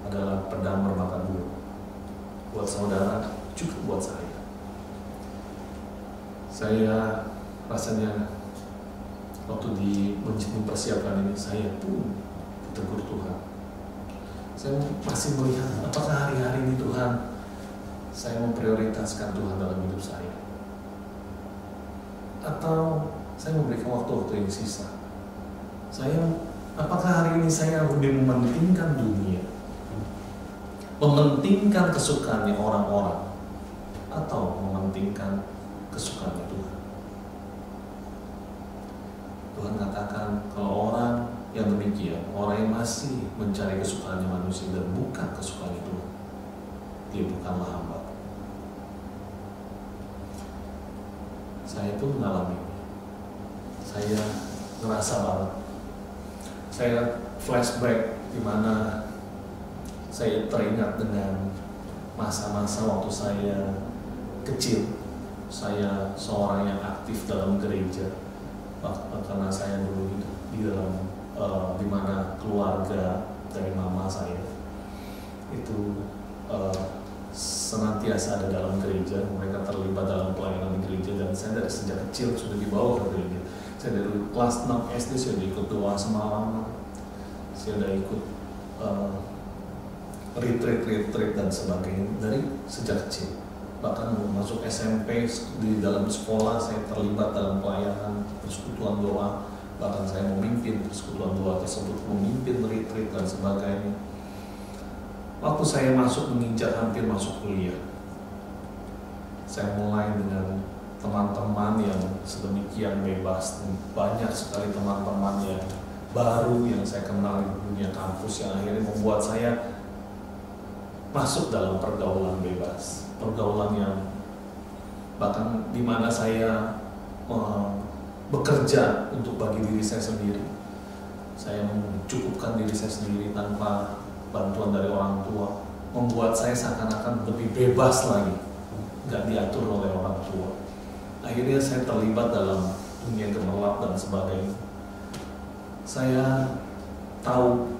adalah pedang bermata dua, buat saudara, juga buat saya. Saya rasanya waktu mempersiapkan ini, saya pun ditegur Tuhan. Saya masih melihat apakah hari-hari ini Tuhan, saya memprioritaskan Tuhan dalam hidup saya, atau saya memberikan waktu-waktu yang sisa. Apakah hari ini saya lebih mementingkan dunia, mementingkan kesukaannya orang-orang, atau mementingkan kesukaannya Tuhan? Tuhan katakan kalau orang yang demikian, orang yang masih mencari kesukaannya manusia dan bukan kesukaannya Tuhan, dia bukanlah hamba. Saya pun mengalami, saya ngerasa banget. Saya flashback di mana saya teringat dengan masa-masa waktu saya kecil. Saya seorang yang aktif dalam gereja, karena saya dulu hidup di dalam di mana keluarga dari mama saya itu senantiasa ada dalam gereja. Mereka terlibat dalam pelayanan di gereja, dan saya dari sejak kecil sudah dibawa ke gereja. Saya dari kelas 6 SD sudah ikut doa semalam, saya sudah ikut retreat dan sebagainya dari sejak kecil. Bahkan masuk SMP, di dalam sekolah saya terlibat dalam pelayanan persekutuan doa. Bahkan saya memimpin persekutuan doa tersebut, memimpin retreat dan sebagainya. Waktu saya hampir masuk kuliah, saya mulai dengan teman-teman yang sedemikian bebas. Banyak sekali teman-teman yang baru yang saya kenal di dunia kampus, yang akhirnya membuat saya masuk dalam pergaulan bebas, pergaulan yang bahkan di mana saya bekerja untuk bagi diri saya sendiri. Saya mencukupkan diri saya sendiri tanpa bantuan dari orang tua, membuat saya seakan-akan lebih bebas lagi, nggak diatur oleh orang tua. Akhirnya saya terlibat dalam dunia gemerlap dan sebagainya. Saya tahu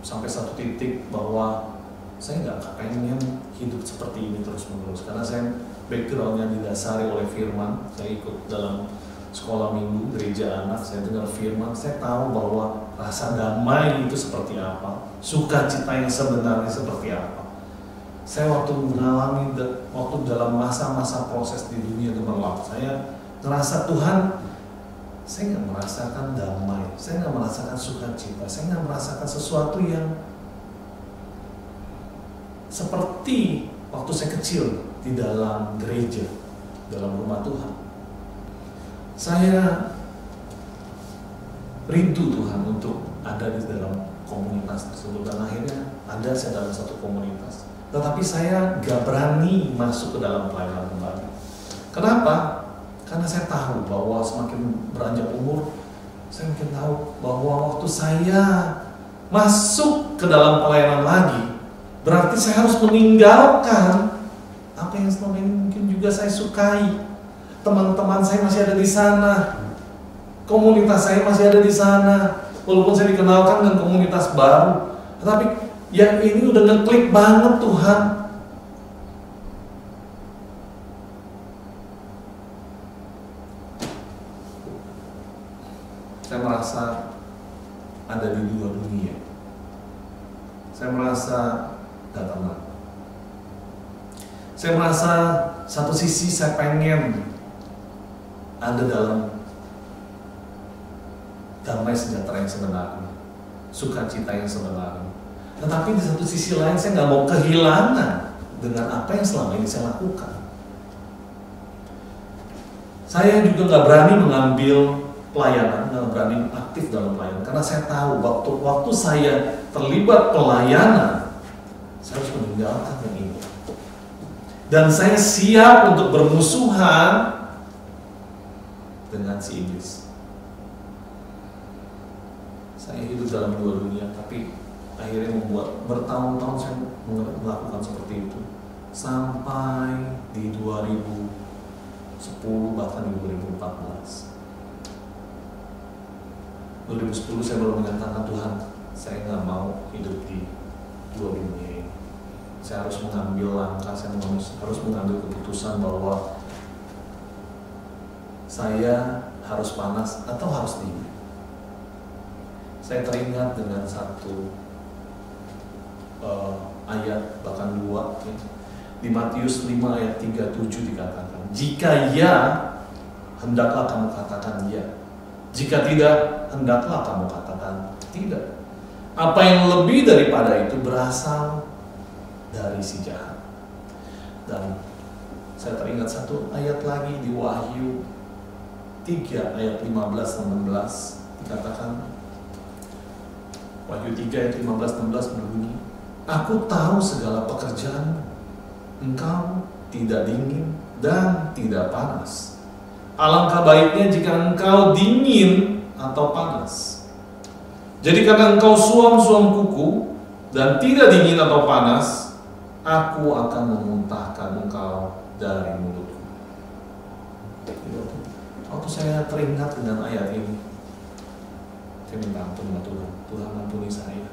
sampai satu titik bahwa saya nggak pengen hidup seperti ini terus-menerus, karena saya backgroundnya didasari oleh firman. Saya ikut dalam sekolah minggu, gereja anak, saya dengar firman, saya tahu bahwa rasa damai itu seperti apa, sukacita yang sebenarnya seperti apa. Saya waktu mengalami, waktu dalam masa-masa proses di dunia gemerlap, saya ngerasa Tuhan, saya nggak merasakan damai, saya nggak merasakan sukacita, saya nggak merasakan sesuatu yang seperti waktu saya kecil di dalam gereja, dalam rumah Tuhan. Saya rindu Tuhan untuk ada di dalam komunitas tersebut, dan akhirnya ada saya dalam satu komunitas. Tetapi saya gak berani masuk ke dalam pelayanan kembali. Kenapa? Karena saya tahu bahwa semakin beranjak umur, saya makin tahu bahwa waktu saya masuk ke dalam pelayanan lagi, berarti saya harus meninggalkan apa yang selama ini mungkin juga saya sukai. Teman-teman saya masih ada di sana, komunitas saya masih ada di sana, walaupun saya dikenalkan dengan komunitas baru, tetapi yang ini udah ngeklik banget Tuhan. Saya merasa ada di dua dunia. Saya merasa gak tenang. Saya merasa satu sisi saya pengen ada dalam damai sejahtera yang sebenarnya, sukacita yang sebenarnya. Tetapi di satu sisi lain saya nggak mau kehilangan dengan apa yang selama ini saya lakukan. Saya juga nggak berani mengambil pelayanan, nggak berani aktif dalam pelayanan, karena saya tahu waktu saya terlibat pelayanan, saya harus meninggalkan yang ini. Dan saya siap untuk bermusuhan dengan si iblis. Saya hidup dalam dua dunia, tapi akhirnya membuat bertahun-tahun saya melakukan seperti itu, sampai di 2010 bahkan di 2014. 2010 saya baru menyatakan, Tuhan, saya nggak mau hidup di dua dunia ini. Saya harus mengambil langkah, saya harus mengambil keputusan bahwa saya harus panas atau harus dingin. Saya teringat dengan satu ayat, bahkan dua, ya. Di Matius 5 ayat 37 dikatakan, jika ya, hendaklah kamu katakan ya. Jika tidak, hendaklah kamu katakan tidak. Apa yang lebih daripada itu berasal dari si jahat. Dan saya teringat satu ayat lagi di Wahyu 3 ayat 15-16 dikatakan, Wahyu 3 ayat 15-16 berbunyi, aku tahu segala pekerjaanmu, engkau tidak dingin dan tidak panas. Alangkah baiknya jika engkau dingin atau panas. Jadi karena engkau suam-suam kuku dan tidak dingin atau panas, aku akan memuntahkan engkau dari mulutku. Waktu saya teringat dengan ayat ini, saya minta ampun sama Tuhan. Tuhan ampuni saya.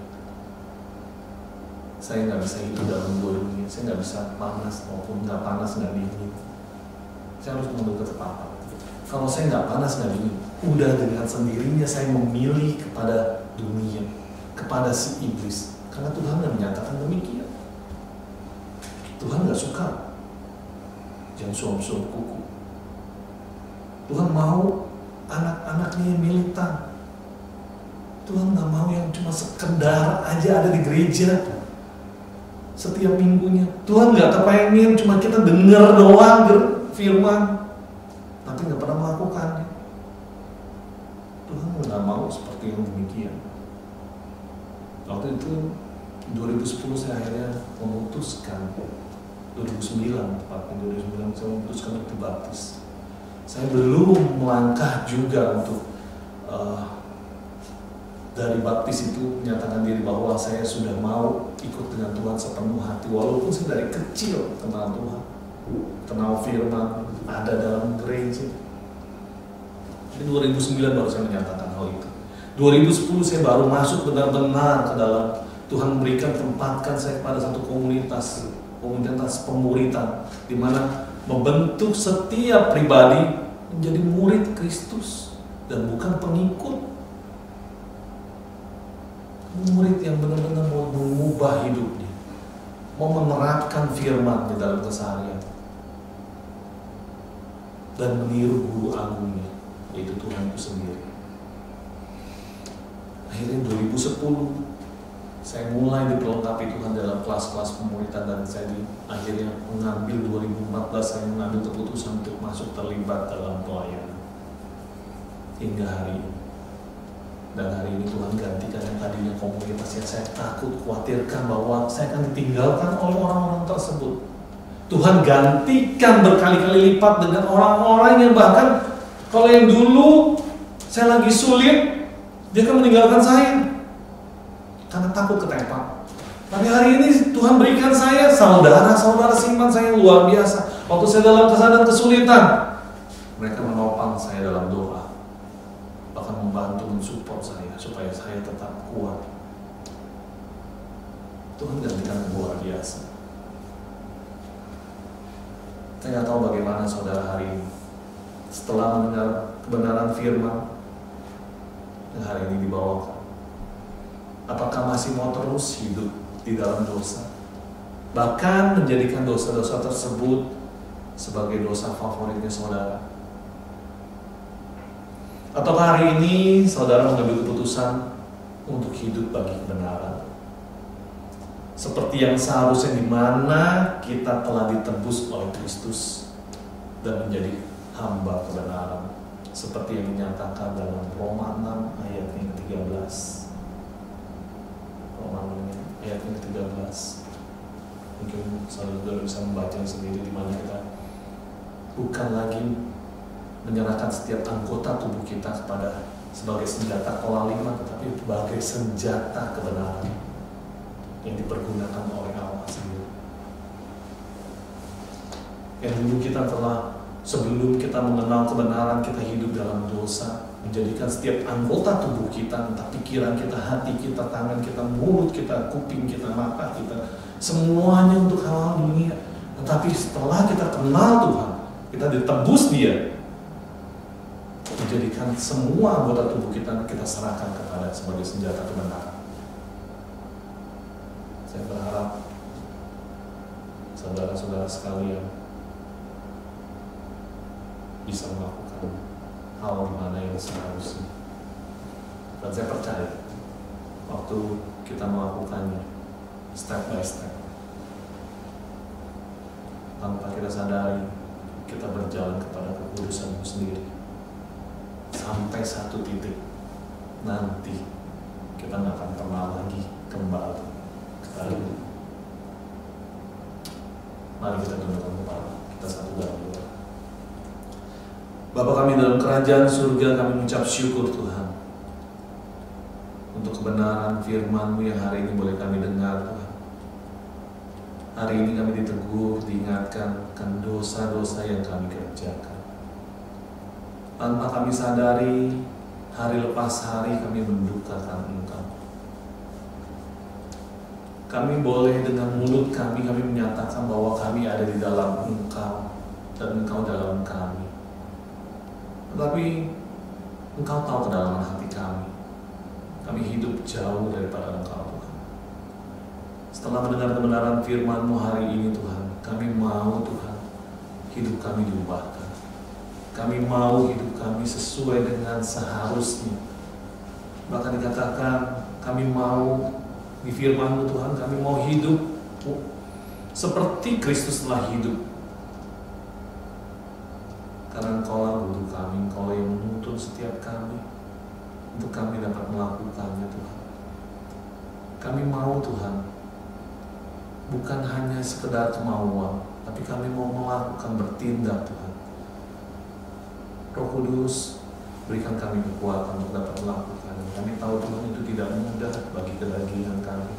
Saya nggak bisa hidup dalam dua dunia. Saya nggak bisa panas maupun nggak panas nggak dingin. Saya harus mengambil ketetapan. Kalau saya nggak panas nggak dingin, udah dengan sendirinya saya memilih kepada dunia, kepada si iblis. Karena Tuhan nggak menyatakan demikian. Tuhan nggak suka jangan suam-suam kuku. Tuhan mau anak-anaknya yang militan. Tuhan nggak mau yang cuma sekedar aja ada di gereja setiap minggunya. Tuhan nggak kepengen cuma kita dengar doang firman, tapi nggak pernah melakukannya. Tuhan nggak mau seperti yang demikian. Waktu itu 2010 saya akhirnya memutuskan 2009, tepatnya 2009 saya memutuskan untuk dibaptis. Saya belum melangkah juga untuk dari baptis itu menyatakan diri bahwa saya sudah mau ikut dengan Tuhan sepenuh hati, walaupun saya dari kecil kenal Tuhan, kenal firman, ada dalam gereja. Jadi 2009 baru saya menyatakan hal itu. 2010 saya baru masuk benar-benar ke dalam, Tuhan memberikan, tempatkan saya pada satu komunitas pemuritan, di mana membentuk setiap pribadi menjadi murid Kristus dan bukan pengikut. Murid yang benar-benar mau mengubah hidupnya, mau menerapkan firman di dalam keseharian dan meniru guru agungnya, yaitu Tuhan itu sendiri. Akhirnya 2010 saya mulai diperlengkapi Tuhan dalam kelas-kelas pemuritan, dan saya akhirnya mengambil 2014 saya mengambil keputusan untuk masuk terlibat dalam pelayanan hingga hari ini. Dan hari ini Tuhan gantikan yang tadinya komunitas yang saya takut, khawatirkan bahwa saya akan ditinggalkan oleh orang-orang tersebut. Tuhan gantikan berkali-kali lipat dengan orang-orang yang bahkan kalau yang dulu saya lagi sulit, dia akan meninggalkan saya karena takut ketempat. Tapi hari ini Tuhan berikan saya saudara-saudara simpan saya yang luar biasa. Waktu saya dalam kesadaran kesulitan, mereka menopang saya dalam doa, bahkan membantu mensupport saya supaya saya tetap kuat. Tuhan gantikan luar biasa. Saya nggak tahu bagaimana saudara hari ini setelah mendengar kebenaran firman yang hari ini dibawakan. Apakah masih mau terus hidup di dalam dosa, bahkan menjadikan dosa-dosa tersebut sebagai dosa favoritnya saudara? Atau hari ini saudara mengambil keputusan untuk hidup bagi kebenaran, seperti yang seharusnya, di mana kita telah ditebus oleh Kristus dan menjadi hamba kebenaran, seperti yang dinyatakan dalam Roma 6 ayat yang ke-13. Roma 6 ayat yang ke-13. Mungkin saudara bisa membaca sendiri, di mana kita bukan lagi menyerahkan setiap anggota tubuh kita kepada sebagai senjata kelaliman, tetapi sebagai senjata kebenaran yang dipergunakan oleh Allah sendiri. Yang dulu kita telah, sebelum kita mengenal kebenaran, kita hidup dalam dosa, menjadikan setiap anggota tubuh kita, entah pikiran kita, hati kita, tangan kita, mulut kita, kuping kita, mata kita, semuanya untuk hal-hal dunia. Tetapi setelah kita kenal Tuhan, kita ditebus Dia, menjadikan semua anggota tubuh kita serahkan kepada sebagai senjata kebenaran. Saya berharap saudara-saudara sekalian bisa melakukan hal mana yang seharusnya. Dan saya percaya waktu kita melakukannya step by step, tanpa kita sadari, kita berjalan kepada kekudusan itu sendiri. Sampai satu titik nanti kita nggak akan pernah lagi kembali kepada itu. Mari kita tundukkan kepala kita satu dalam doa. Bapa kami dalam kerajaan surga, kami mengucap syukur Tuhan untuk kebenaran firman-Mu yang hari ini boleh kami dengar Tuhan. Hari ini kami ditegur, diingatkan akan dosa-dosa yang kami kerjakan. Tanpa kami sadari, hari lepas hari kami mendukakan Engkau. Kami boleh dengan mulut kami menyatakan bahwa kami ada di dalam Engkau dan Engkau dalam kami. Tetapi Engkau tahu kedalaman hati kami. Kami hidup jauh daripada Engkau Tuhan. Setelah mendengar kebenaran firman-Mu hari ini Tuhan, kami mau Tuhan hidup kami diubahkan. Kami mau hidup kami sesuai dengan seharusnya. Bahkan dikatakan kami mau di firman-Mu Tuhan, kami mau hidup seperti Kristus telah hidup. Karena Engkau lah guru kami, Engkau lah yang menuntun setiap kami untuk kami dapat melakukannya Tuhan. Kami mau Tuhan bukan hanya sekedar kemauan, tapi kami mau melakukan, bertindak Tuhan. Roh Kudus, berikan kami kekuatan untuk dapat melakukan. Kami tahu Tuhan itu tidak mudah bagi kedagingan kami.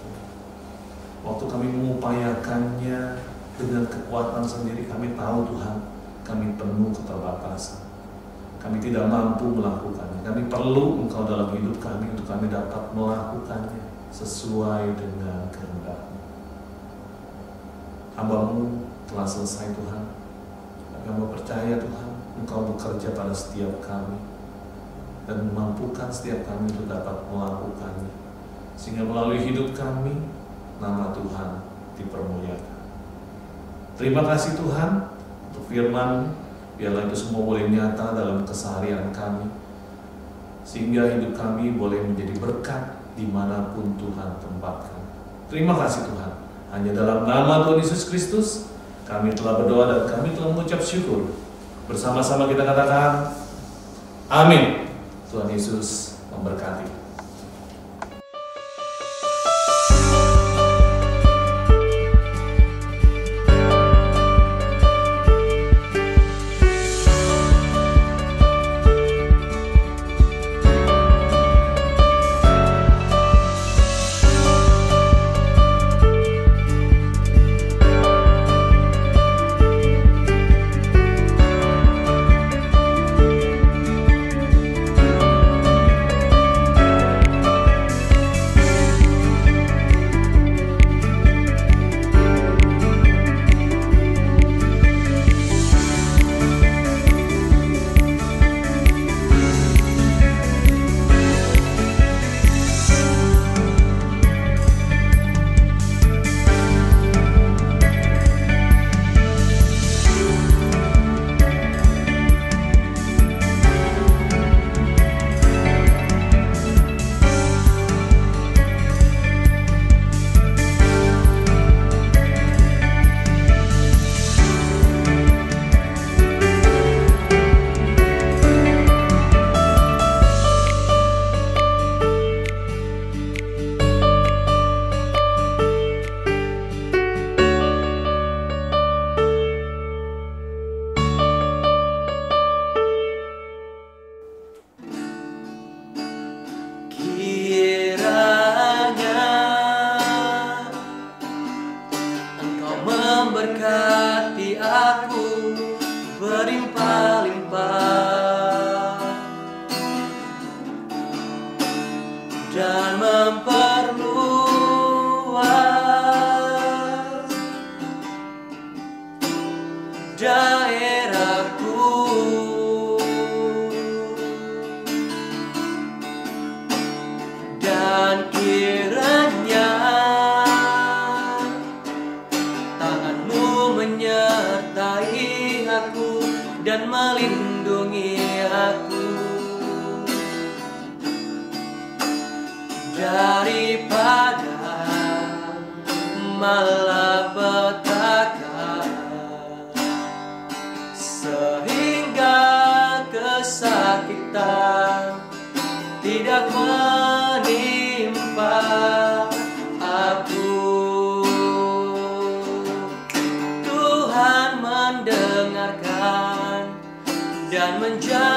Waktu kami mengupayakannya dengan kekuatan sendiri, kami tahu Tuhan, kami penuh keterbatasan. Kami tidak mampu melakukannya. Kami perlu Engkau dalam hidup kami untuk kami dapat melakukannya sesuai dengan kehendak-Mu. Hamba-Mu telah selesai Tuhan. Kami percaya Tuhan, Engkau bekerja pada setiap kami dan memampukan setiap kami untuk dapat melakukannya, sehingga melalui hidup kami nama Tuhan dipermuliakan. Terima kasih Tuhan untuk firman. Biarlah itu semua boleh nyata dalam keseharian kami, sehingga hidup kami boleh menjadi berkat dimanapun Tuhan tempatkan. Terima kasih Tuhan. Hanya dalam nama Tuhan Yesus Kristus kami telah berdoa dan kami telah mengucap syukur. Bersama-sama kita katakan amin. Tuhan Yesus memberkati. memberkati aku berlimpah-limpah dan memperluas daerahku, dan kiranya tanganmu menyertai aku dan melindungi aku daripada malapetaka, sehingga kesakitan tidak menimpa aku. Tuhan mendengarkan dan menjawab